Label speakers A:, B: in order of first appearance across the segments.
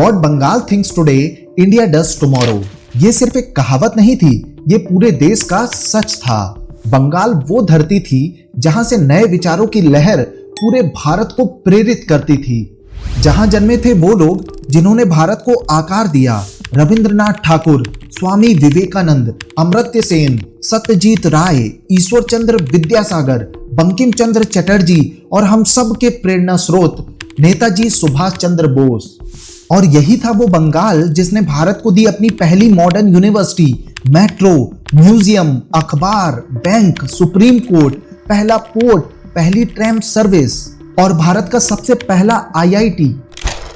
A: What Bengal thinks today India does tomorrow. ये सिर्फ एक कहावत नहीं थी, ये पूरे देश का सच था। बंगाल वो धरती थी जहां से नए विचारों की लहर पूरे भारत को प्रेरित करती थी। जहां जन्मे थे वो लोग जिन्होंने भारत को आकार दिया। रविंद्रनाथ ठाकुर, स्वामी विवेकानंद, अमर्त्य सेन, सत्यजीत राय, ईश्वर चंद्र विद्यासागर, बंकिम चंद्र चटर्जी और हम सब के प्रेरणा स्रोत नेताजी सुभाष चंद्र बोस। और यही था वो बंगाल जिसने भारत को दी अपनी पहली मॉडर्न यूनिवर्सिटी, मेट्रो, म्यूजियम, अखबार, बैंक, सुप्रीम कोर्ट, पहला पोर्ट, पहली ट्रैम सर्विस और भारत का सबसे पहला IIT।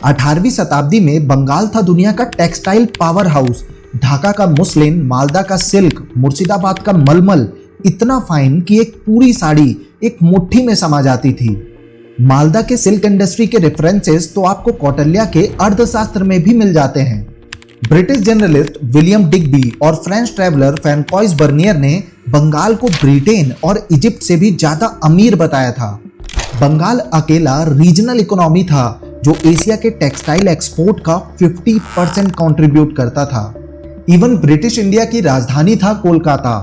A: 18वीं शताब्दी में बंगाल था दुनिया का टेक्सटाइल पावर हाउस। ढाका का मुस्लिन, मालदा का सिल्क, मुर्शिदाबाद का मलमल इतना फाइन कि एक पूरी साड़ी एक मुट्ठी में समा जाती थी। मालदा के सिल्क इंडस्ट्री के रेफरेंसेस तो आपको कौटिल्य के अर्थशास्त्र में भी मिल जाते हैं। ब्रिटिश जर्नलिस्ट विलियम डिग्बी और फ्रेंच ट्रैवलर फ्रैंकोइस बर्नियर ने बंगाल को ब्रिटेन और इजिप्ट से भी ज्यादा अमीर बताया था। बंगाल अकेला रीजनल इकोनॉमी था जो एशिया के टेक्सटाइल एक्सपोर्ट का 50% कंट्रीब्यूट करता था। इवन ब्रिटिश इंडिया की राजधानी था कोलकाता।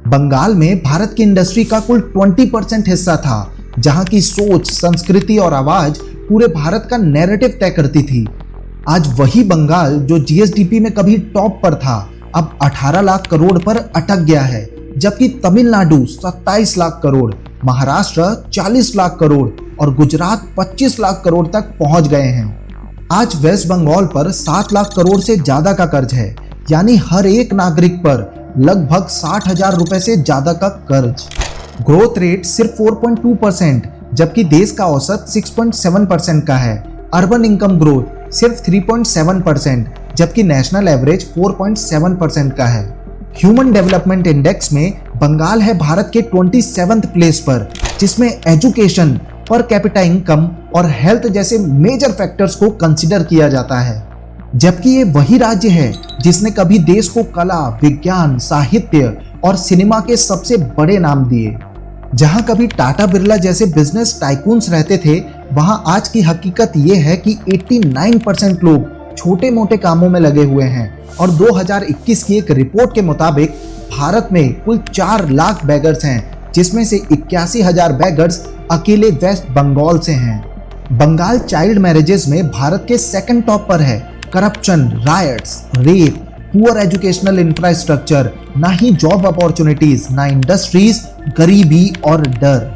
A: बंगाल में भारत की इंडस्ट्री का कुल 20% हिस्सा था, जहां की सोच, संस्कृति और आवाज पूरे भारत का नैरेटिव तय करती थी। आज वही बंगाल जो GSDP में कभी टॉप पर था, अब 18 लाख करोड़ पर अटक गया है, जबकि तमिलनाडु 27 लाख करोड़, महाराष्ट्र 40 लाख करोड़ और गुजरात 25 लाख करोड़ तक पहुंच गए हैं। आज वेस्ट बंगाल पर 7 लाख करोड़ से ज्यादा का कर्ज है, यानी हर एक नागरिक पर लगभग 60,000 रुपए से ज्यादा का कर्ज। ग्रोथ रेट सिर्फ 4.2%, जबकि देश का औसत 6.7% का है। अर्बन इनकम ग्रोथ सिर्फ 3.7%, जबकि नेशनल एवरेज 4.7% का है। ह्यूमन डेवलपमेंट इंडेक्स में बंगाल है भारत के 27वें प्लेस पर, जिसमें एजुकेशन, पर कैपिटा इनकम और हेल्थ जैसे मेजर फैक्टर्स को कंसीडर किया जाता है। जबकि ये वही राज्य है जिसने कभी देश को कला, विज्ञान, साहित्य और सिनेमा के सबसे बड़े नाम दिए। जहां कभी टाटा बिरला जैसे बिजनेस टाइकून्स रहते थे, वहां आज की हकीकत यह है कि 89% लोग छोटे मोटे कामों में लगे हुए हैं। और 2021 की एक रिपोर्ट के मुताबिक भारत में कुल 4 लाख बेगर्स हैं, जिसमें से 81,000 बेगर्स अकेले वेस्ट बंगाल से हैं। बंगाल चाइल्ड मैरिजेस में भारत के सेकंड टॉप पर है। Corruption, riots, rape, poor educational infrastructure, ना ही जॉब अपॉर्चुनिटीज, ना इंडस्ट्रीज, गरीबी और डर।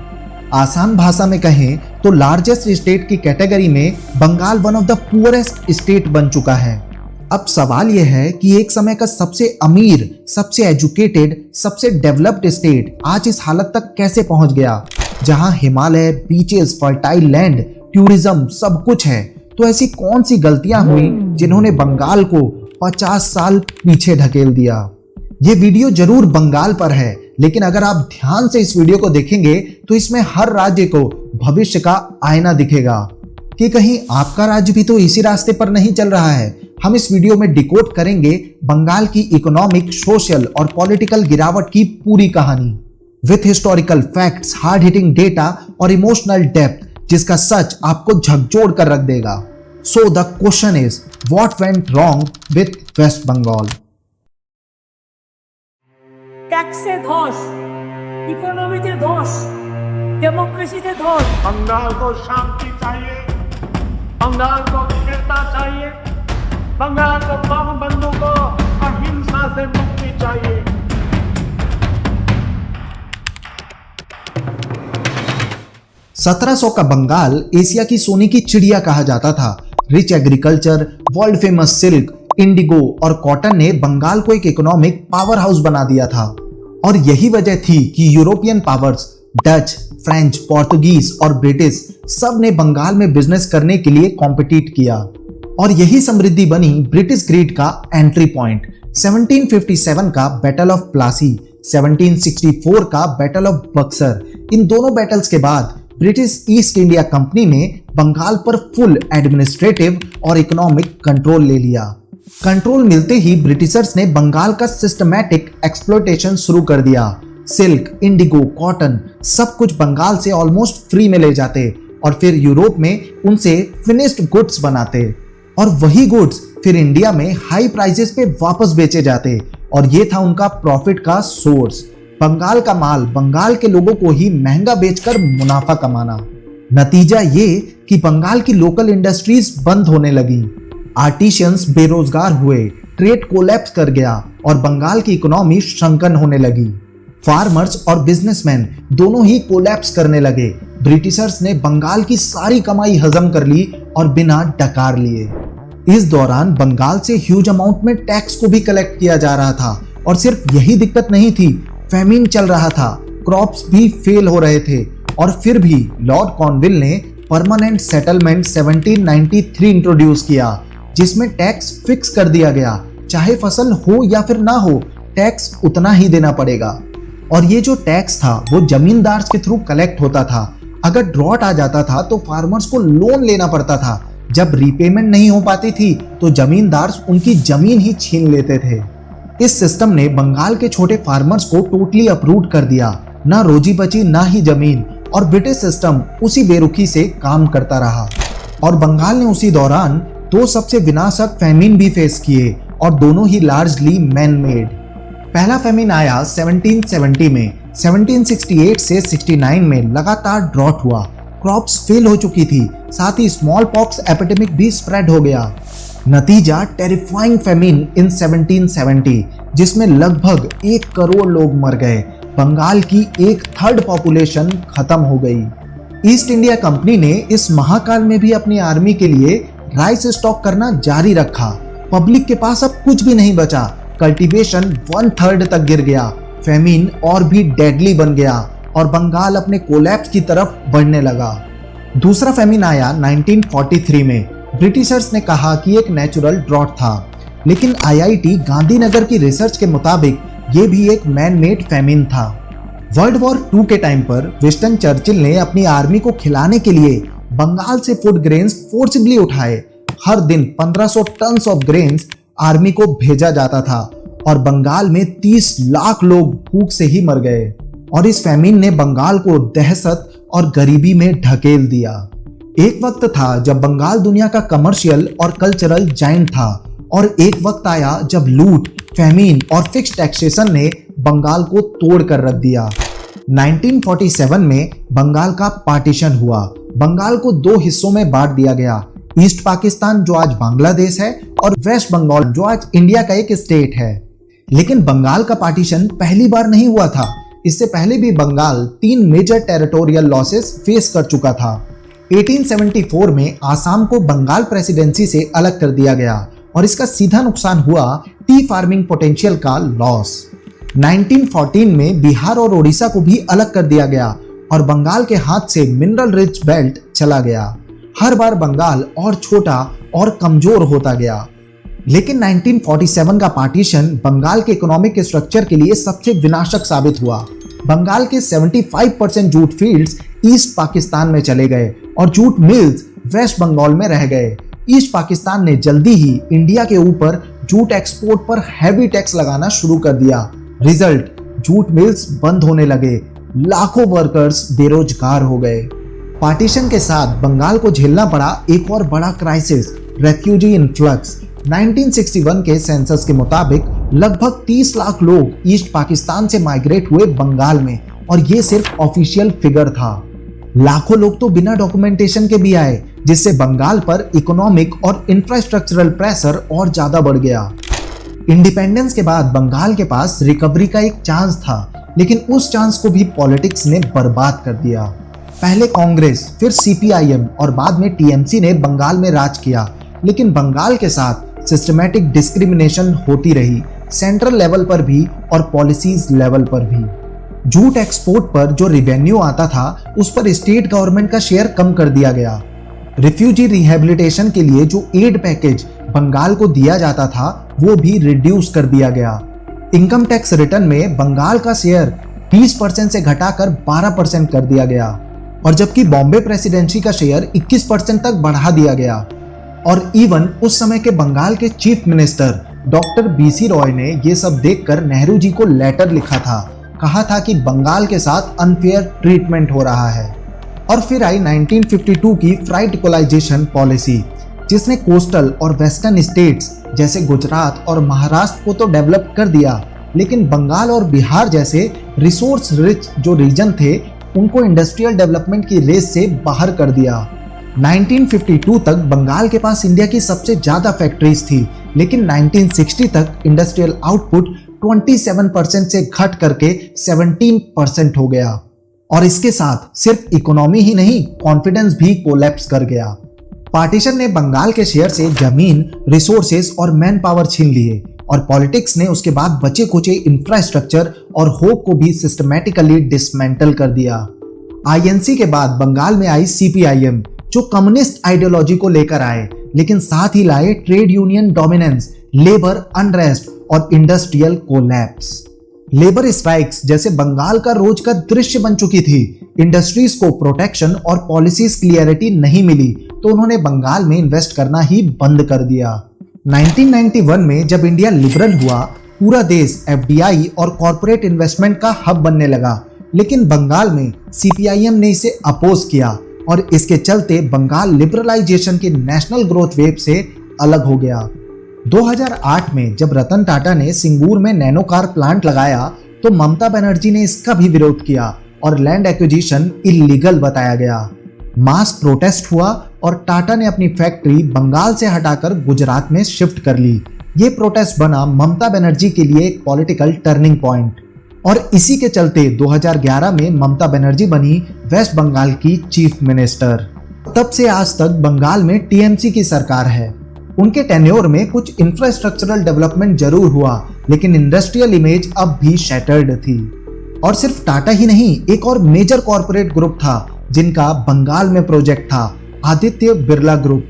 A: आसान भाषा में कहें तो लार्जेस्ट स्टेट की कैटेगरी में Bengal one of the poorest state बन चुका है। अब सवाल यह है कि एक समय का सबसे अमीर, सबसे एजुकेटेड, सबसे डेवलप्ड स्टेट आज इस हालत तक कैसे पहुंच गया, जहां Himalaya, beaches, fertile land, tourism सब कुछ है। तो ऐसी कौन सी गलतियां हुई जिन्होंने बंगाल को 50 साल पीछे ढकेल दिया। ये वीडियो जरूर बंगाल पर है, लेकिन अगर आप ध्यान से इस वीडियो को देखेंगे तो इसमें हर राज्य को भविष्य का आईना दिखेगा कि कहीं आपका राज्य भी तो इसी रास्ते पर नहीं चल रहा है। हम इस वीडियो में डिकोड करेंगे बंगाल की इकोनॉमिक, सोशल और पॉलिटिकल गिरावट की पूरी कहानी with historical facts, hard hitting data और इमोशनल डेप्थ, जिसका सच आपको झकझोर कर रख देगा। So the question is, what went wrong with West Bengal?
B: टैक्से धस, इकोनॉमीতে ধস, डेमोक्रेसीতে ধস।
C: बंगाल को शांति चाहिए, बंगाल को स्थिरता चाहिए, बंगाल को बम बंदूकों और हिंसा से मुक्ति चाहिए।
A: सौ का बंगाल एशिया की सोने की चिड़िया कहा जाता था। Rich agriculture, world famous silk, Indigo और कॉटन ने बंगाल को एक इकोनॉमिक पावर हाउस बना दिया था। और यही वजह थी कि European powers, Dutch, French, Portuguese और ब्रिटिश सब ने बंगाल में बिजनेस करने के लिए कॉम्पिटिट किया। और यही समृद्धि बनी ब्रिटिश ग्रीड का एंट्री पॉइंट। 1757 का बैटल ऑफ प्लासी, 1764 का बैटल ऑफ बक्सर, इन दोनों बैटल्स के बाद ब्रिटिश ईस्ट इंडिया कंपनी ने बंगाल पर फुल एडमिनिस्ट्रेटिव और इकोनॉमिक कंट्रोल ले लिया। कंट्रोल मिलते ही ब्रिटिशर्स ने बंगाल का सिस्टमैटिक एक्सप्लॉयटेशन शुरू कर दिया। सिल्क, इंडिगो, कॉटन सब कुछ बंगाल से ऑलमोस्ट फ्री में ले जाते और फिर यूरोप में उनसे फिनिश्ड गुड्स बनाते। और वही गुड्स फिर इंडिया में हाई प्राइसेस पे वापस बेचे जाते और ये था उनका प्रॉफिट का सोर्स। बंगाल का माल बंगाल के लोगों को ही महंगा बेचकर मुनाफा कमाना। नतीजा ये कि बंगाल की लोकल इंडस्ट्रीज बंद होने लगी, आर्टिशियंस बेरोजगार हुए, ट्रेड कोलैप्स कर गया और बंगाल की इकोनॉमी श्रंकन होने लगी। फार्मर्स और बिजनेसमैन दोनों ही कोलैप्स करने लगे। ब्रिटिशर्स ने बंगाल की सारी कमाई हजम कर ली और बिना डकार लिए। इस दौरान बंगाल से ह्यूज अमाउंट में टैक्स को भी कलेक्ट किया जा रहा था और सिर्फ यही दिक्कत नहीं थी, फेमिन चल रहा था, क्रॉप्स भी फेल हो रहे थे और फिर भी लॉर्ड कॉर्नवालिस ने परमानेंट सेटलमेंट 1793 इंट्रोड्यूस किया, जिसमें टैक्स फिक्स कर दिया गया, चाहे फसल हो या फिर ना हो, टैक्स उतना ही देना पड़ेगा। और ये जो टैक्स था वो जमींदार के थ्रू कलेक्ट होता था। अगर ड्रॉट आ जाता था तो फार्मर्स को लोन लेना पड़ता था। जब रीपेमेंट नहीं हो पाती थी तो जमींदार उनकी जमीन ही छीन लेते थे। इस सिस्टम ने बंगाल के छोटे फार्मर्स को टोटली अपरूट कर दिया, ना रोजी बची ना ही जमीन, और ब्रिटिश सिस्टम उसी बेरुखी से काम करता रहा। और बंगाल ने उसी दौरान दो सबसे विनाशक फेमिन भी फेस किए और दोनों ही लार्जली मैन मेड। पहला फेमिन आया 1770 में। 1768 से 69 में लगातार ड्रॉट हुआ, क्रॉप्स फेल हो चुकी थी, साथ ही स्मॉल पॉक्स एपिडेमिक भी स्प्रेड हो गया। नतीजा टेरिफाइंग फेमिन इन 1770, जिसमें लगभग 1 करोड़ लोग मर गए। बंगाल की 1/3 पॉपुलेशन खत्म हो गई। ईस्ट इंडिया कंपनी ने इस महाकाल में भी अपनी आर्मी के लिए राइस स्टॉक करना जारी रखा। पब्लिक के पास अब कुछ भी नहीं बचा, कल्टीवेशन 1/3 तक गिर गया, फेमिन और भी डेडली बन गया और बंगाल अपने कोलैप्स की तरफ बढ़ने लगा। दूसरा फेमिन आया 1943 में। ब्रिटिशर्स ने कहा कि एक नेचुरल ड्रॉट था, लेकिन आईआईटी गांधीनगर की रिसर्च के मुताबिक ये भी एक मैन मेड फेमिन था। वर्ल्ड वॉर 2 के टाइम पर विंस्टन चर्चिल ने अपनी आर्मी को खिलाने के लिए बंगाल से फूड ग्रेन्स फोर्सिबली उठाए। हर दिन 1500 टन ऑफ ग्रेन्स आर्मी को भेजा जाता था और बंगाल में 30 लाख लोग भूख से ही मर गए। और इस फेमिन ने बंगाल को दहशत और गरीबी में ढकेल दिया। एक वक्त था जब बंगाल दुनिया का कमर्शियल और कल्चरल जाइंट था, और एक वक्त आया जब लूट, फेमिन और फिक्स टैक्सेशन ने बंगाल को तोड़ कर रख दिया। 1947 में बंगाल का पार्टीशन हुआ। बंगाल को 2 हिस्सों में बांट दिया गया, ईस्ट पाकिस्तान जो आज बांग्लादेश है और वेस्ट बंगाल जो आज इंडिया का एक स्टेट है। लेकिन बंगाल का पार्टीशन पहली बार नहीं हुआ था। इससे पहले भी Bengal 3 major territorial losses face कर चुका था। 1874 में आसाम को बंगाल प्रेसिडेंसी से अलग कर दिया गया और इसका सीधा नुकसान हुआ टी फार्मिंग पोटेंशियल का लॉस। 1914 में बिहार और ओडिशा को भी अलग कर दिया गया और बंगाल के हाथ से मिनरल रिच बेल्ट चला गया। हर बार बंगाल और छोटा और कमजोर होता गया। लेकिन 1947 का पार्टीशन बंगाल के इकोनॉमिक स्ट्रक्चर के लिए सबसे विनाशक साबित हुआ। बंगाल के 75% जूट फील्ड्स ईस्ट पाकिस्तान में चले गए और जूट मिल्स वेस्ट बंगाल में रह गए। ईस्ट पाकिस्तान ने जल्दी ही इंडिया के ऊपर जूट एक्सपोर्ट पर हैवी टैक्स लगाना शुरू कर दिया। रिजल्ट, जूट मिल्स बंद होने लगे, लाखों वर्कर्स बेरोजगार हो गए। पार्टीशन के साथ बंगाल को झेलना पड़ा एक और बड़ा क्राइसिस, रेफ्यूजी इन्फ्लक्स। 1961 के सेंसस के मुताबिक लगभग 30 लाख लोग ईस्ट पाकिस्तान से माइग्रेट हुए बंगाल में, और ये सिर्फ ऑफिशियल फिगर था। लाखों लोग तो बिना डॉक्यूमेंटेशन के भी आए, जिससे बंगाल पर इकोनॉमिक और इंफ्रास्ट्रक्चरल प्रेशर और ज्यादा बढ़ गया। इंडिपेंडेंस के बाद बंगाल के पास रिकवरी का एक चांस था, लेकिन उस चांस को भी पॉलिटिक्स ने बर्बाद कर दिया। पहले कांग्रेस, फिर सीपीआईएम और बाद में टीएमसी ने बंगाल में राज किया, लेकिन बंगाल के साथ सिस्टमैटिक डिस्क्रिमिनेशन होती रही, सेंट्रल लेवल पर भी और पॉलिसीज लेवल पर भी। जूट एक्सपोर्ट पर जो रेवेन्यू आता था उस पर स्टेट गवर्नमेंट का शेयर कम कर दिया गया। रिफ्यूजी रिहेबिलिटेशन के लिए जो एड पैकेज बंगाल को दिया जाता था वो भी रिड्यूस कर दिया गया। इनकम टैक्स रिटर्न में बंगाल का शेयर 20% से घटाकर 12% कर दिया गया, और जबकि बॉम्बे प्रेसिडेंसी का शेयर 21% तक बढ़ा दिया गया। और इवन उस समय के बंगाल के chief minister doctor BC Roy ने यह सब देखकर नेहरू जी को लेटर लिखा था, कहा था कि बंगाल के साथ अनफेयर ट्रीटमेंट हो रहा है। और फिर आई 1952 की फ्राइट इक्वलाइजेशन पॉलिसी, जिसने कोस्टल और वेस्टर्न स्टेट्स जैसे गुजरात और महाराष्ट्र को तो डेवलप कर दिया, लेकिन बंगाल और बिहार जैसे रिसोर्स रिच जो रीजन थे उनको इंडस्ट्रियल डेवलपमेंट की रेस से बाहर कर दिया। 1952 तक बंगाल के पास इंडिया की सबसे ज्यादा फैक्ट्रीज थी, लेकिन 1960 तक इंडस्ट्रियल आउटपुट 27% से घट करके 17% हो गया। और इसके साथ सिर्फ इकोनॉमी ही नहीं, कॉन्फिडेंस भी कोलैप्स कर गया। पार्टीशन ने बंगाल के शेयर से जमीन, रिसोर्सेज और मैन पावर छीन लिए और पॉलिटिक्स ने उसके बाद बचे कुचे इंफ्रास्ट्रक्चर और होप को भी सिस्टमैटिकली डिसमेंटल कर दिया। आईएनसी के बाद बंगाल में आई सीपीआईएम, जो कम्युनिस्ट आइडियोलॉजी को लेकर आए, लेकिन साथ ही लाए trade union dominance, labour unrest और इंडस्ट्रियल कोलैप्स। लेबर स्ट्राइक्स जैसे बंगाल का रोज का दृश्य बन चुकी थी। इंडस्ट्रीज को प्रोटेक्शन और पॉलिसीज क्लियरिटी नहीं मिली, तो उन्होंने बंगाल में इन्वेस्ट करना ही बंद कर दिया। 1991 में जब इंडिया लिबरल हुआ, पूरा देश एफडीआई और कॉर्पोरेट इन्वेस्टमेंट का हब बनने लगा, लेकिन बंगाल में सीपीआईएम ने इसे अपोज किया और इसके चलते बंगाल लिबरलाइजेशन के नेशनल ग्रोथ वेव से अलग हो गया। 2008 में जब रतन टाटा ने सिंगूर में नैनो कार प्लांट लगाया, तो ममता बनर्जी ने इसका भी विरोध किया और लैंड एक्विजिशन इलीगल बताया गया। मास प्रोटेस्ट हुआ और टाटा ने अपनी फैक्ट्री बंगाल से हटाकर गुजरात में शिफ्ट कर ली। ये प्रोटेस्ट बना ममता बनर्जी के लिए एक पॉलिटिकल टर्निंग पॉइंट और इसी के चलते 2011 में ममता बनर्जी बनी वेस्ट बंगाल की चीफ मिनिस्टर। तब से आज तक बंगाल में टीएमसी की सरकार है। उनके टेन्योर में कुछ इंफ्रास्ट्रक्चरल डेवलपमेंट जरूर हुआ, लेकिन इंडस्ट्रियल इमेज अब भी शैटर्ड थी। और सिर्फ टाटा ही नहीं, एक और मेजर कॉर्पोरेट ग्रुप था जिनका बंगाल में प्रोजेक्ट था, आदित्य बिरला ग्रुप।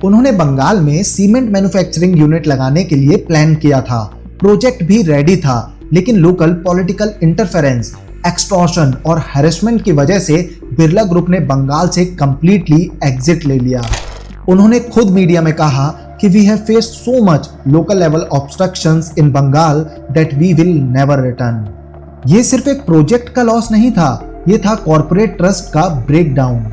A: उन्होंने बंगाल में सीमेंट मैन्युफैक्चरिंग यूनिट लगाने के लिए प्लान किया था। प्रोजेक्ट भी रेडी था, लेकिन लोकल पॉलिटिकल इंटरफेरेंस, एक्सटॉर्शन और हैरेसमेंट की वजह से बिरला ग्रुप ने बंगाल से कंप्लीटली एग्जिट ले लिया। उन्होंने खुद मीडिया में कहा कि we have faced so much local level obstructions in Bengal that we will never return. ये सिर्फ एक प्रोजेक्ट का लॉस नहीं था, ये था कॉर्पोरेट ट्रस्ट का ब्रेकडाउन।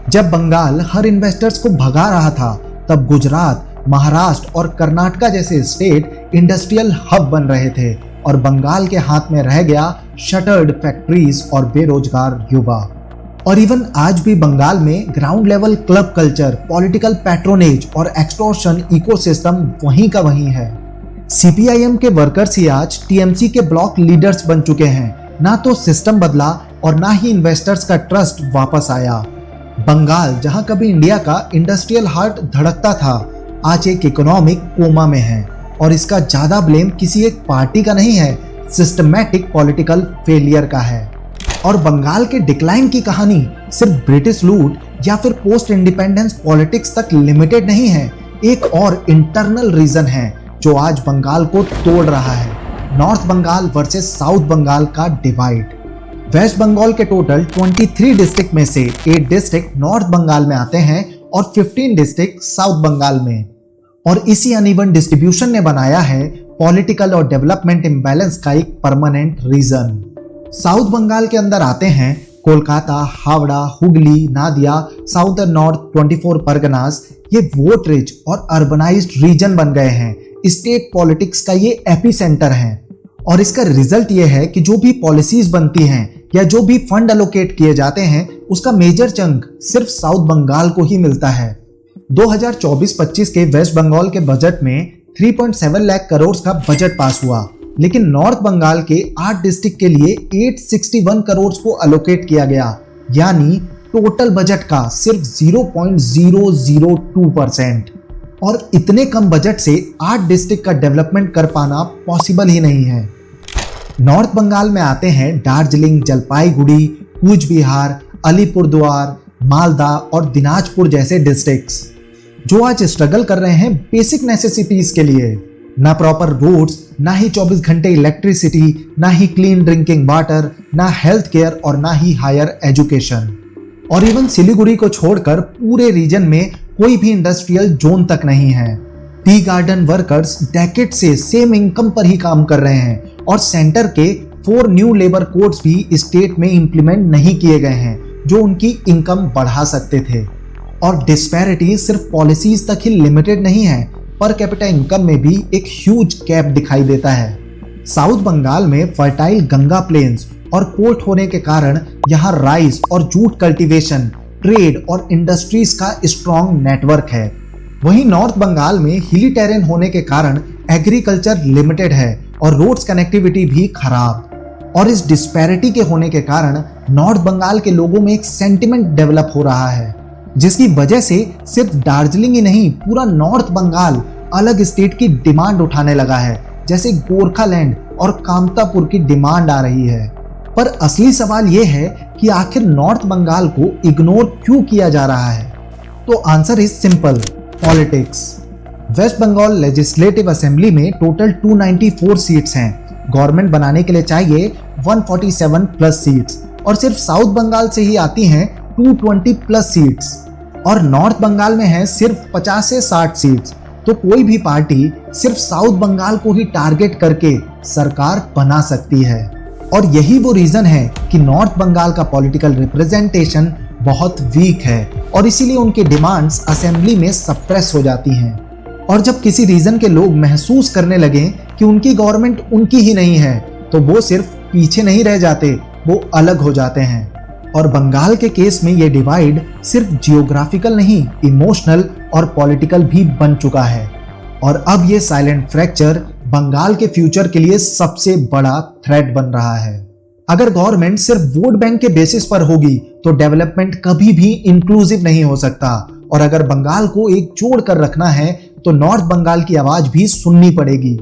A: जब बंगाल हर इन्वेस्टर्स को भगा रहा था, तब गुजरात, महाराष्ट्र और कर्नाटका जैसे स्टेट इंडस्ट्रियल हब बन रहे थे और बंगाल के हाथ में रह गया शटर्ड फैक्ट्रीज और बेरोजगार युवा। और इवन आज भी बंगाल में ground level club culture, political patronage और एक्सटॉर्शन इकोसिस्टम वहीं का वहीं है। सीपीआईएम के वर्कर्स ही आज टीएमसी के ब्लॉक लीडर्स बन चुके हैं। ना तो सिस्टम बदला और ना ही इन्वेस्टर्स का ट्रस्ट वापस आया। बंगाल, जहां कभी इंडिया का इंडस्ट्रियल हार्ट धड़कता था, आज एक इकोनॉमिक कोमा में है और इसका ज्यादा ब्लेम किसी एक पार्टी का नहीं है, सिस्टमैटिक पॉलिटिकल फेलियर का है। और बंगाल के डिक्लाइन की कहानी सिर्फ ब्रिटिश लूट या फिर पोस्ट इंडिपेंडेंस पॉलिटिक्स तक लिमिटेड नहीं है। एक और इंटरनल रीजन है जो आज बंगाल को तोड़ रहा है, north Bengal versus south Bengal का डिवाइड। वेस्ट बंगाल के टोटल 23 डिस्ट्रिक्ट में से 8 डिस्ट्रिक्ट नॉर्थ बंगाल में आते हैं और 15 डिस्ट्रिक्ट साउथ बंगाल में। और इसी अनइवन डिस्ट्रीब्यूशन ने बनाया है पॉलिटिकल और डेवलपमेंट इम्बैलेंस का एक परमानेंट रीजन। साउथ बंगाल के अंदर आते हैं कोलकाता, हावड़ा, हुगली, नादिया, साउदर्न नॉर्थ 24 परगनास। ये वोट रिच और अर्बनाइज्ड रीजन बन गए हैं। स्टेट पॉलिटिक्स का ये एपिसेंटर है और इसका रिजल्ट ये है कि जो भी पॉलिसीज बनती हैं या जो भी फंड एलोकेट किए जाते हैं, उसका मेजर चंक सिर्फ साउथ बंगाल को ही मिलता है। 2024-25 के वेस्ट बंगाल के बजट में 3.7 लाख करोड़ का बजट पास हुआ, लेकिन नॉर्थ बंगाल के 8 डिस्ट्रिक्ट के लिए 861 करोड़ को अलोकेट किया गया, यानी टोटल बजट का सिर्फ 0.002%। और इतने कम बजट से 8 डिस्ट्रिक्ट का डेवलपमेंट कर पाना पॉसिबल ही नहीं है। नॉर्थ बंगाल में आते हैं दार्जिलिंग, जलपाईगुड़ी, कूच बिहार, अलीपुरद्वार, मालदा और दिनाजपुर जैसे डिस्ट्रिक्ट्स, जो आज स्ट्रगल कर रहे हैं बेसिक नेसेसिटीज के लिए। ना प्रॉपर रोड्स, ना ही 24 घंटे इलेक्ट्रिसिटी, ना ही क्लीन ड्रिंकिंग वाटर, ना हेल्थ केयर और ना ही हायर एजुकेशन। और इवन सिलीगुड़ी को छोड़कर पूरे रीजन में कोई भी इंडस्ट्रियल जोन तक नहीं है। टी गार्डन वर्कर्स डेकेड से सेम इनकम पर ही काम कर रहे हैं और सेंटर के 4 न्यू लेबर कोड्स भी स्टेट में इंप्लीमेंट नहीं किए गए हैं जो उनकी इनकम बढ़ा सकते थे। और डिस्पैरिटी सिर्फ पॉलिसीज तक ही लिमिटेड नहीं है, पर कैपिटा इनकम में भी एक ह्यूज गैप दिखाई देता है। साउथ बंगाल में फर्टाइल गंगा प्लेन्स और पोर्ट होने के कारण यहाँ राइस और जूट कल्टीवेशन, ट्रेड और इंडस्ट्रीज का स्ट्रॉन्ग नेटवर्क है। वहीं नॉर्थ बंगाल में हिली टेरेन होने के कारण एग्रीकल्चर लिमिटेड है और रोड्स कनेक्टिविटी भी खराब। और इस डिस्पैरिटी के होने के कारण नॉर्थ बंगाल के लोगों में एक सेंटिमेंट डेवलप हो रहा है, जिसकी वजह से सिर्फ दार्जिलिंग ही नहीं, पूरा नॉर्थ बंगाल अलग स्टेट की डिमांड उठाने लगा है, जैसे गोरखालैंड और कामतापुर की डिमांड आ रही है। पर असली सवाल यह है कि आखिर नॉर्थ बंगाल को इग्नोर क्यों किया जा रहा है? तो answer is simple, politics. West Bengal legislative assembly में टोटल 294 सीट्स हैं। गवर्नमेंट बनाने के लिए चाहिए 147 प्लस सीट्स, और सिर्फ साउथ बंगाल से ही आती हैं 220 प्लस सीट्स, और नॉर्थ बंगाल में है सिर्फ 50 से 60 सीट्स। तो कोई भी पार्टी सिर्फ साउथ बंगाल को ही टारगेट करके सरकार बना सकती है। और यही वो रीजन है कि नॉर्थ बंगाल का पॉलिटिकल रिप्रेजेंटेशन बहुत वीक है, और इसीलिए उनकी डिमांड्स असेंबली में सप्रेस हो जाती हैं। और जब किसी रीजन के लोग महसूस करने लगे कि उनकी गवर्नमेंट उनकी ही नहीं है, तो वो सिर्फ पीछे नहीं रह जाते, वो अलग हो जाते हैं। और बंगाल के केस में ये डिवाइड सिर्फ जियोग्राफिकल नहीं, इमोशनल और पॉलिटिकल भी बन चुका है। और अब ये साइलेंट फ्रैक्चर बंगाल के फ्यूचर के लिए सबसे बड़ा थ्रेट बन रहा है। अगर गवर्नमेंट सिर्फ वोट बैंक के बेसिस पर होगी तो डेवलपमेंट कभी भी इंक्लूसिव नहीं हो सकता, और अगर बंगाल को एक जोड़ कर रखना है तो नॉर्थ बंगाल की आवाज भी सुननी पड़ेगी।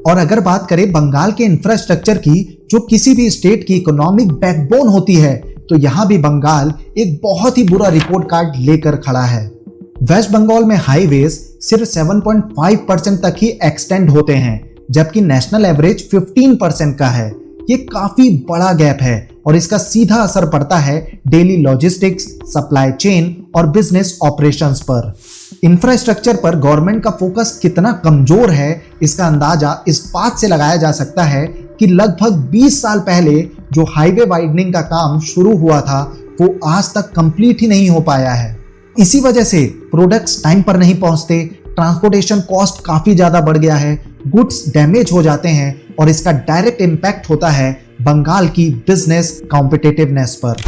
A: और अगर बात करें बंगाल के इंफ्रास्ट्रक्चर की, जो किसी भी स्टेट की इकोनॉमिक बैकबोन होती है, तो यहां भी बंगाल एक बहुत ही बुरा रिपोर्ट कार्ड लेकर खड़ा है। वेस्ट बंगाल में हाईवेज सिर्फ 7.5% तक ही एक्सटेंड होते हैं, जबकि नेशनल एवरेज 15% का है। ये काफी बड़ा गैप है, और इसका सीधा असर पड़ता है डेली लॉजिस्टिक्स, सप्लाई चेन और बिजनेस ऑपरेशंस पर। इंफ्रास्ट्रक्चर पर गवर्नमेंट का फोकस कितना कमजोर है, इसका अंदाजा इस बात से लगाया जा सकता है कि लगभग 20 साल पहले जो हाईवे वाइडनिंग का काम शुरू हुआ था, वो आज तक कंप्लीट ही नहीं हो पाया है। इसी वजह से प्रोडक्ट्स टाइम पर नहीं पहुंचते, ट्रांसपोर्टेशन कॉस्ट काफी ज्यादा बढ़ गया है, गुड्स डैमेज हो जाते हैं, और इसका डायरेक्ट इम्पैक्ट होता है बंगाल की बिजनेस कॉम्पिटिटिवनेस पर।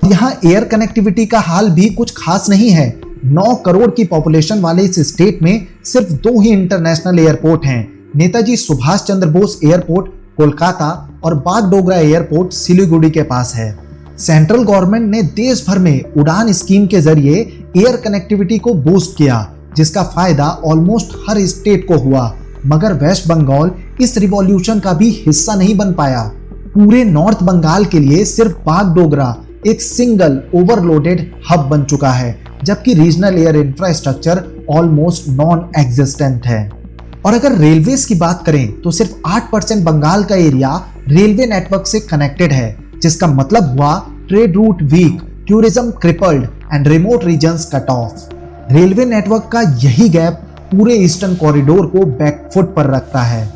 A: यहाँ एयर कनेक्टिविटी का हाल भी कुछ खास नहीं है। 9 करोड़ की पॉपुलेशन वाले इस स्टेट में सिर्फ 2 ही इंटरनेशनल एयरपोर्ट हैं, नेताजी सुभाष चंद्र बोस एयरपोर्ट कोलकाता और बागडोगरा एयरपोर्ट सिलीगुड़ी के पास है। सेंट्रल गवर्नमेंट ने देश भर में उड़ान स्कीम के जरिए एयर कनेक्टिविटी को बूस्ट किया, जिसका फायदा ऑलमोस्ट हर स्टेट को हुआ, मगर वेस्ट बंगाल इस रिवॉल्यूशन का भी हिस्सा नहीं बन पाया। पूरे नॉर्थ बंगाल के लिए सिर्फ बागडोगरा एक सिंगल ओवरलोडेड हब बन चुका है, जबकि regional air infrastructure almost non existent है। और अगर रेलवेज की बात करें तो सिर्फ 8% बंगाल का एरिया रेलवे नेटवर्क से कनेक्टेड है, जिसका मतलब हुआ trade route weak, tourism crippled and remote regions cut off. Railway network का यही गैप पूरे ईस्टर्न कॉरिडोर को बैकफुट पर रखता है।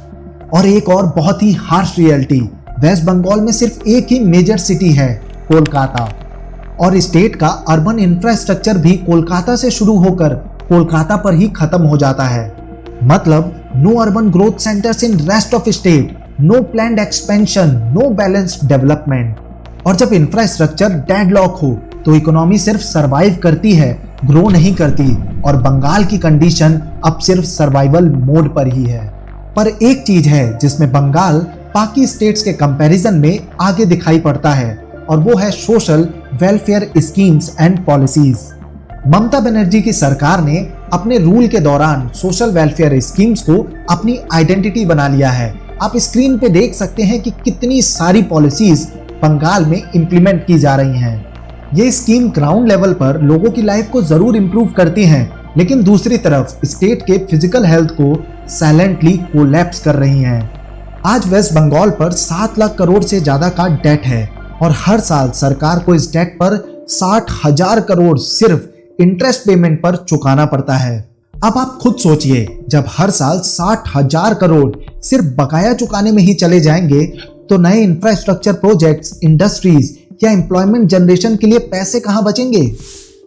A: और एक और बहुत ही हार्श रियलिटी, वेस्ट बंगाल में सिर्फ एक ही मेजर सिटी है, कोलकाता, और स्टेट का अर्बन इंफ्रास्ट्रक्चर भी कोलकाता से शुरू होकर कोलकाता पर ही खत्म हो जाता है। मतलब no urban growth centres in rest of state, no planned expansion, no balanced development. और जब इंफ्रास्ट्रक्चर डेडलॉक हो तो इकोनॉमी सिर्फ सरवाइव करती है, ग्रो नहीं करती, और बंगाल की कंडीशन अब सिर्फ सर्वाइवल मोड पर ही है। पर एक चीज है जिसमें बंगाल बाकी स्टेट्स के कंपैरिजन में आगे दिखाई पड़ता है, और वो है social welfare schemes and policies. Mamata Banerjee की सरकार ने अपने रूल के दौरान सोशल वेलफेयर स्कीम्स को अपनी आइडेंटिटी बना लिया है। आप स्क्रीन पे देख सकते हैं कि कितनी सारी पॉलिसीज बंगाल में इंप्लीमेंट की जा रही हैं। ये स्कीम ग्राउंड लेवल पर लोगों की लाइफ को जरूर इंप्रूव करती हैं, लेकिन दूसरी तरफ स्टेट के फिजिकल हेल्थ को साइलेंटली कोलैप्स कर रही हैं। आज वेस्ट बंगाल पर 7 लाख करोड़ से ज्यादा का डेट है, और हर साल सरकार को इस डेट पर 60,000 करोड़ सिर्फ इंटरेस्ट पेमेंट पर चुकाना पड़ता है। अब आप खुद सोचिए, जब हर साल 60,000 करोड़ सिर्फ बकाया चुकाने में ही चले जाएंगे, तो नए इंफ्रास्ट्रक्चर प्रोजेक्ट्स, इंडस्ट्रीज या एम्प्लॉयमेंट जनरेशन के लिए पैसे कहां बचेंगे?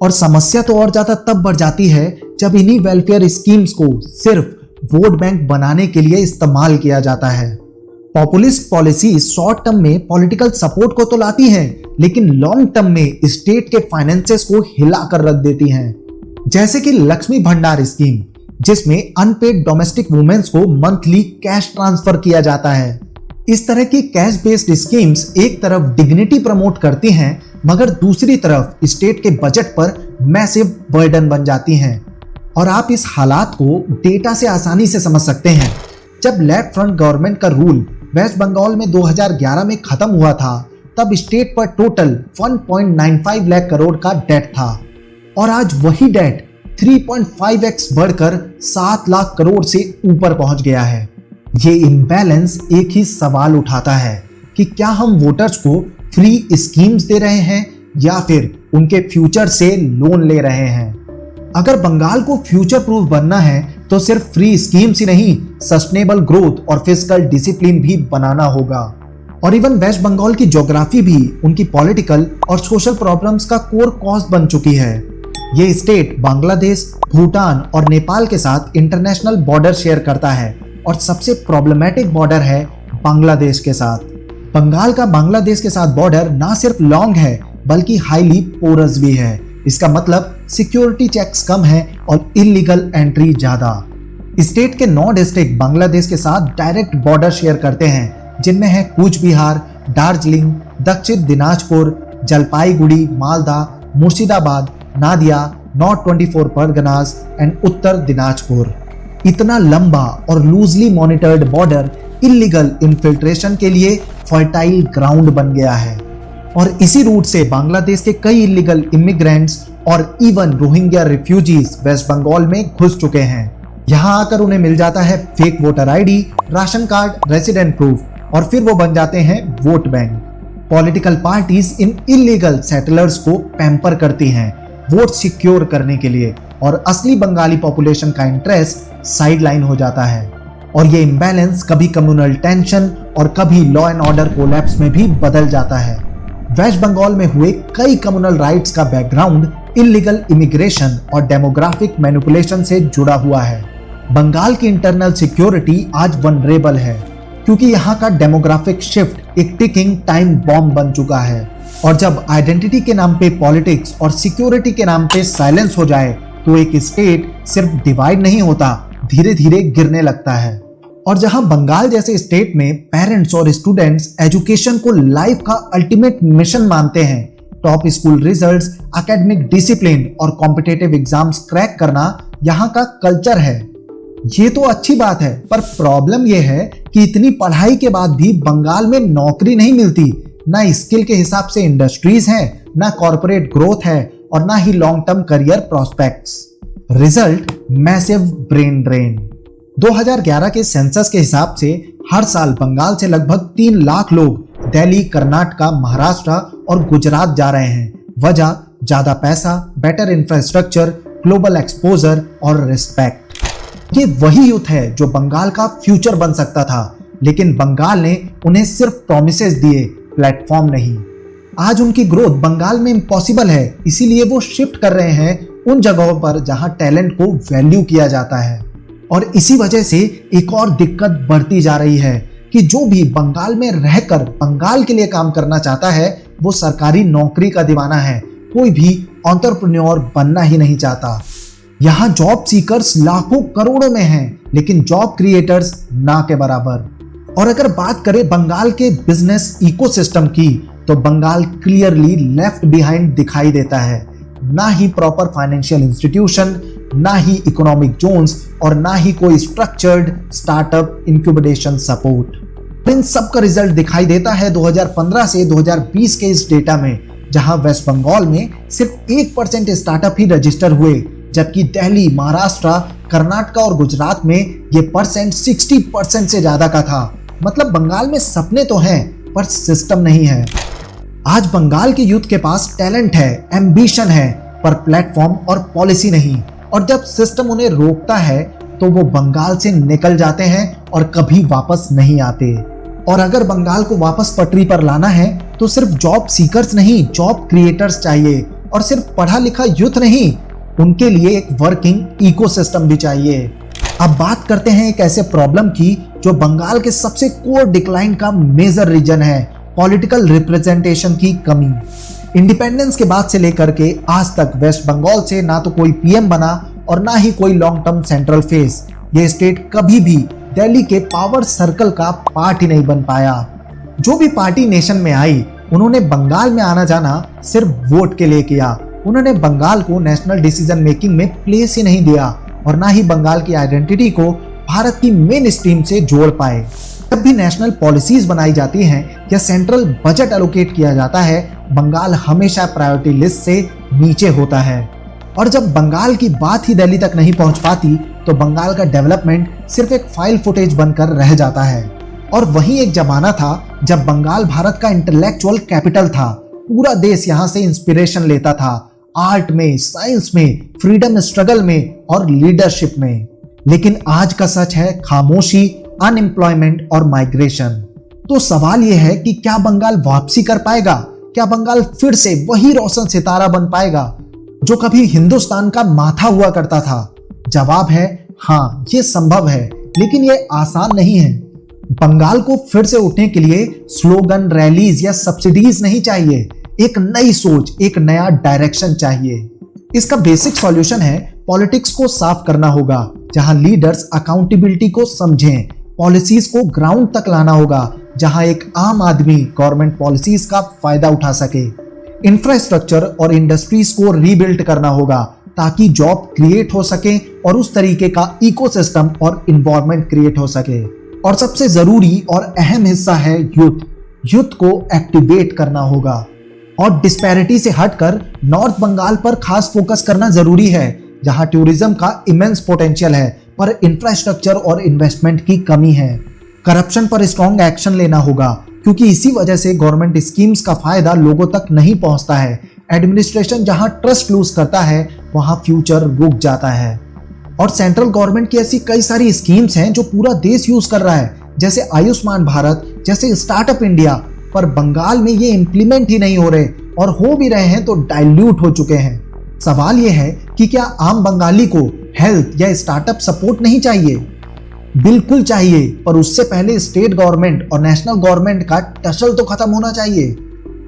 A: और समस्या तो और ज्यादा तब बढ़ जाती है जब इन्हीं वेलफेयर स्कीम्स को सिर्फ वोट बैंक बनाने के लिए इस्तेमाल किया जाता है। पॉपुलिस्ट पॉलिसी शॉर्ट टर्म में पॉलिटिकल सपोर्ट को तो लाती है, लेकिन लॉन्ग टर्म में स्टेट के फाइनेंसेस को हिला कर रख देती हैं। जैसे कि लक्ष्मी भंडार स्कीम, जिसमें अनपेड डोमेस्टिक वुमेन्स को मंथली कैश ट्रांसफर किया जाता है। इस तरह की कैश बेस्ड स्कीम्स एक तरफ डिग्निटी प्रमोट करती हैं, मगर दूसरी तरफ स्टेट के बजट पर मैसिव बर्डन बन जाती हैं। और आप इस हालात को डेटा से आसानी से समझ सकते हैं। जब लेफ्ट फ्रंट गवर्नमेंट का रूल वेस्ट बंगाल में 2011 में खत्म हुआ था, तब स्टेट पर टोटल 1.95 लाख करोड़ का डेट था, और आज वही डेट 3.5x बढ़कर 7 लाख करोड़ से ऊपर पहुंच गया है। ये इम्बैलेंस एक ही सवाल उठाता है कि क्या हम वोटर्स को फ्री स्कीम्स दे रहे हैं या फिर उनके फ्यूचर से लोन ले रहे हैं। अगर बंगाल को फ्यूचर प्रूफ बनना है तो सिर्फ फ्री स्कीम्स ही नहीं, सस्टेनेबल ग्रोथ और फिस्कल डिसिप्लिन भी बनाना होगा। और इवन वेस्ट बंगाल की ज्योग्राफी भी उनकी पॉलिटिकल और सोशल प्रॉब्लम्स का कोर कॉज बन चुकी है। ये स्टेट बांग्लादेश, भूटान और नेपाल के साथ इंटरनेशनल बॉर्डर शेयर करता है, और सबसे प्रॉब्लमेटिक बॉर्डर है बांग्लादेश के साथ। बंगाल का बांग्लादेश के साथ बॉर्डर ना सिर्फ लॉन्ग है बल्कि हाईली पोरस भी है। इसका मतलब सिक्योरिटी चेक्स कम है और इलीगल एंट्री ज्यादा। स्टेट के 9 डिस्ट्रिक्ट बांग्लादेश के साथ डायरेक्ट बॉर्डर शेयर करते हैं, जिनमें है कूच बिहार, दार्जिलिंग, दक्षिण दिनाजपुर, जलपाईगुड़ी, मालदा, मुर्शिदाबाद, नादिया, नॉर्थ 24 परगनास एंड उत्तर दिनाजपुर। इतना लंबा और loosely monitored border illegal infiltration के लिए फर्टाइल ग्राउंड बन गया है, और इसी रूट से बांग्लादेश के कई इलीगल इमिग्रेंट्स और इवन रोहिंग्या रिफ्यूजीज वेस्ट बंगाल में घुस चुके हैं। यहाँ आकर उन्हें मिल जाता है fake voter ID, ration card, resident proof, और फिर वो बन जाते हैं vote bank. Political parties in illegal settlers को पैम्पर करती हैं वोट सिक्योर करने के लिए, और असली बंगाली पॉपुलेशन का इंटरेस्ट साइडलाइन हो जाता है। और ये इम्बैलेंस कभी कम्युनल टेंशन और कभी लॉ एंड ऑर्डर कोलैप्स में भी बदल जाता है। वेस्ट बंगाल में हुए कई कम्युनल राइट्स का बैकग्राउंड इलीगल इमिग्रेशन और डेमोग्राफिक मैनिपुलेशन से जुड़ा हुआ है। बंगाल की इंटरनल सिक्योरिटी आज वनरेबल है, क्योंकि यहाँ का डेमोग्राफिक शिफ्ट एक टिकिंग टाइम बॉम्ब बन चुका है। और जब आइडेंटिटी के नाम पे पॉलिटिक्स और सिक्योरिटी के नाम पे साइलेंस हो जाए, तो एक स्टेट सिर्फ डिवाइड नहीं होता, धीरे धीरे गिरने लगता है। और जहां बंगाल जैसे स्टेट में पेरेंट्स और स्टूडेंट्स एजुकेशन को लाइफ का अल्टीमेट मिशन मानते हैं, top school results, academic discipline और कॉम्पिटिटिव एग्जाम्स क्रैक करना यहाँ का कल्चर है। ये तो अच्छी बात है, पर प्रॉब्लम ये है कि इतनी पढ़ाई के बाद भी बंगाल में नौकरी नहीं मिलती। ना स्किल के हिसाब से इंडस्ट्रीज हैं, ना कॉर्पोरेट ग्रोथ है, और ना ही long term career prospects. Result massive brain drain. 2011 के सेंसस के हिसाब से हर साल बंगाल से लगभग 3 लाख लोग दिल्ली, कर्नाटक, महाराष्ट्र और गुजरात जा रहे हैं। वजह ज्यादा पैसा, बेटर इंफ्रास्ट्रक्चर, ग्लोबल एक्सपोजर और रिस्पेक्ट। ये वही यूथ है जो बंगाल का फ्यूचर बन सकता था, लेकिन बंगाल ने उन्हें सिर्फ प्रोमिसेस दिए, प्लेटफॉर्म नहीं। आज उनकी ग्रोथ बंगाल में इम्पॉसिबल है, इसीलिए वो शिफ्ट कर रहे हैं उन जगहों पर जहां टैलेंट को वैल्यू किया जाता है। और इसी वजह से एक और दिक्कत बढ़ती जा रही है कि जो भी बंगाल में रहकर बंगाल के लिए काम करना चाहता है, वो सरकारी नौकरी का दीवाना है। कोई भी एंटरप्रेन्योर बनना ही नहीं चाहता। यहाँ जॉब सीकर्स लाखों करोड़ों में हैं, लेकिन जॉब क्रिएटर्स ना के बराबर। और अगर बात करें बंगाल के बिजनेस इकोसिस्टम की, तो बंगाल क्लियरली लेफ्ट बिहाइंड दिखाई देता है। ना ही प्रॉपर फाइनेंशियल इंस्टीट्यूशन, ना ही इकोनॉमिक जोन्स, और ना ही कोई स्ट्रक्चर्ड स्टार्टअप इंक्यूबेशन सपोर्ट। इन सब का रिजल्ट दिखाई देता है 2015 से 2020 के इस डेटा में, जहां वेस्ट बंगाल में सिर्फ 1% स्टार्टअप ही रजिस्टर हुए, जबकि दिल्ली, महाराष्ट्र, कर्नाटक और गुजरात में ये परसेंट 60% से ज्यादा का था। मतलब बंगाल में सपने तो हैं, पर सिस्टम नहीं है। आज बंगाल के यूथ के पास टैलेंट है, एम्बिशन है, पर प्लेटफॉर्म और पॉलिसी नहीं। और जब सिस्टम उन्हें रोकता है, तो वो बंगाल से निकल जाते हैं और कभी वापस नहीं आते। और अगर बंगाल को वापस पटरी पर लाना है, तो सिर्फ जॉब सीकर्स नहीं, जॉब क्रिएटर्स चाहिए। और सिर्फ पढ़ा लिखा यूथ नहीं, उनके लिए एक वर्किंग इकोसिस्टम भी चाहिए। अब बात करते हैं एक ऐसे प्रॉब्लम की जो बंगाल के सबसे कोर डिक्लाइन का मेजर रीजन है, पॉलिटिकल रिप्रेजेंटेशन की कमी। इंडिपेंडेंस के बाद से लेकर के आज तक वेस्ट बंगाल से ना तो कोई पीएम बना और ना ही कोई लॉन्ग टर्म सेंट्रल फेस। ये स्टेट कभी भी दिल्ली के पावर सर्कल का पार्ट ही नहीं बन पाया। जो भी पार्टी नेशन में आई, उन्होंने बंगाल में आना जाना सिर्फ वोट के लिए किया। उन्होंने बंगाल को नेशनल डिसीजन मेकिंग में प्लेस ही नहीं दिया और ना ही बंगाल की आइडेंटिटी को भारत की मेन स्ट्रीम से जोड़ पाए। जब भी नेशनल पॉलिसीज बनाई जाती हैं या सेंट्रल बजट एलोकेट किया जाता है, बंगाल हमेशा प्रायोरिटी लिस्ट से नीचे होता है। और जब बंगाल की बात ही दिल्ली तक नहीं पहुंच पाती, तो बंगाल का डेवलपमेंट सिर्फ एक फाइल फुटेज बनकर रह जाता है। और वही एक जमाना था जब बंगाल भारत का इंटेलेक्चुअल कैपिटल था। पूरा देश यहाँ से इंस्पिरेशन लेता था, आर्ट में, साइंस में, फ्रीडम स्ट्रगल में और लीडरशिप में। लेकिन आज का सच है खामोशी, अनएम्प्लॉयमेंट और माइग्रेशन। तो सवाल यह है कि क्या बंगाल वापसी कर पाएगा? क्या बंगाल फिर से वही रोशन सितारा बन पाएगा जो कभी हिंदुस्तान का माथा हुआ करता था? जवाब है हाँ, ये संभव है, लेकिन ये आसान नहीं है। बंगाल को फिर से उठने के लिए स्लोगन, रैलीज या सब्सिडीज नहीं चाहिए। एक नई सोच, एक नया डायरेक्शन चाहिए। इसका बेसिक सॉल्यूशन है पॉलिटिक्स को साफ करना होगा, जहां लीडर्स अकाउंटेबिलिटी को समझें। पॉलिसीज को ग्राउंड तक लाना होगा, जहां एक आम आदमी गवर्नमेंट पॉलिसीज का फायदा उठा सके। इंफ्रास्ट्रक्चर और इंडस्ट्रीज को रीबिल्ड करना होगा ताकि जॉब क्रिएट हो सके और उस तरीके का इकोसिस्टम और इन्वायरमेंट क्रिएट हो सके। और सबसे जरूरी और अहम हिस्सा है यूथ को एक्टिवेट करना होगा। और डिस्पैरिटी से हटकर नॉर्थ बंगाल पर खास फोकस करना जरूरी है, जहां टूरिज्म का इमेंस पोटेंशियल है पर इंफ्रास्ट्रक्चर और इन्वेस्टमेंट की कमी है। करप्शन पर स्ट्रॉन्ग एक्शन लेना होगा, क्योंकि इसी वजह से गवर्नमेंट स्कीम्स का फायदा लोगों तक नहीं पहुंचता है। एडमिनिस्ट्रेशन जहां ट्रस्ट लूज करता है, वहां फ्यूचर रुक जाता है। और सेंट्रल गवर्नमेंट की ऐसी कई सारी स्कीम्स हैं जो पूरा देश यूज कर रहा है, जैसे आयुष्मान भारत, जैसे स्टार्टअप इंडिया, पर बंगाल में ये इंप्लीमेंट ही नहीं हो रहे, और हो भी रहे हैं तो डाइल्यूट हो चुके हैं। सवाल ये है कि क्या आम बंगाली को हेल्थ या स्टार्टअप सपोर्ट नहीं चाहिए? बिल्कुल चाहिए, पर उससे पहले स्टेट गवर्नमेंट और नेशनल गवर्नमेंट का टसल तो खत्म होना चाहिए।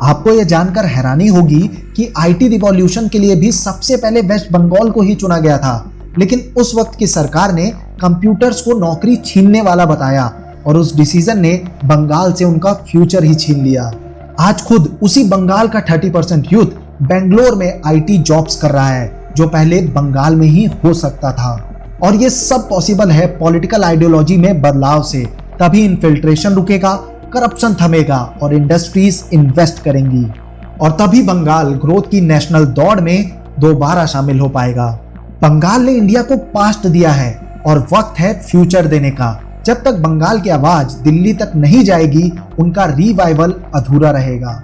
A: आपको यह जानकर हैरानी होगी कि आईटी रिवॉल्यूशन के लिए भी सबसे पहले वेस्ट बंगाल को ही चुना गया था, लेकिन उस वक्त की सरकार ने कंप्यूटर्स को नौकरी छीनने वाला बताया और उस डिसीजन ने बंगाल से उनका फ्यूचर ही छीन लिया। आज खुद उसी बंगाल का 30% यूथ बेंगलोर में आईटी जॉब्स कर रहा है, जो पहले बंगाल में ही हो सकता था। और ये सब पॉसिबल है पॉलिटिकल आइडियोलॉजी में बदलाव से। तभी इन्फिल्ट्रेशन रुकेगा, करप्शन थमेगा और इंडस्ट्रीज इन्वेस्ट करेंगी, और तभी बंगाल ग्रोथ की नेशनल दौड़ में दोबारा शामिल हो पाएगा। बंगाल ने इंडिया को पास्ट दिया है और वक्त है फ्यूचर देने का। जब तक बंगाल की आवाज दिल्ली तक नहीं जाएगी, उनका रिवाइवल अधूरा रहेगा।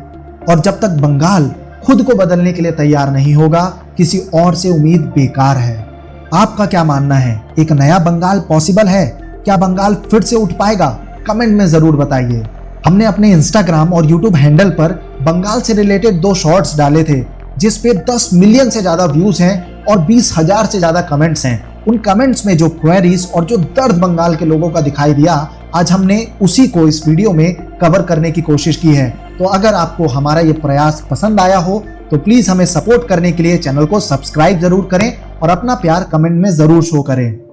A: और जब तक बंगाल खुद को बदलने के लिए तैयार नहीं होगा, किसी और से उम्मीद बेकार है। आपका क्या मानना है? एक नया बंगाल पॉसिबल है? क्या बंगाल फिर से उठ पाएगा? कमेंट में जरूर बताइए। हमने अपने इंस्टाग्राम और यूट्यूब हैंडल पर बंगाल से रिलेटेड 2 शॉर्ट्स डाले थे, जिस पे 10 मिलियन से ज्यादा व्यूज हैं और 20,000 से ज्यादा कमेंट्स हैं। उन कमेंट्स में जो क्वेरीज और जो दर्द बंगाल के लोगों का दिखाई दिया, आज हमने उसी को इस वीडियो में कवर करने की कोशिश की है। तो अगर आपको हमारा ये प्रयास पसंद आया हो तो प्लीज हमें सपोर्ट करने के लिए चैनल को सब्सक्राइब जरूर करें और अपना प्यार कमेंट में जरूर शो करें।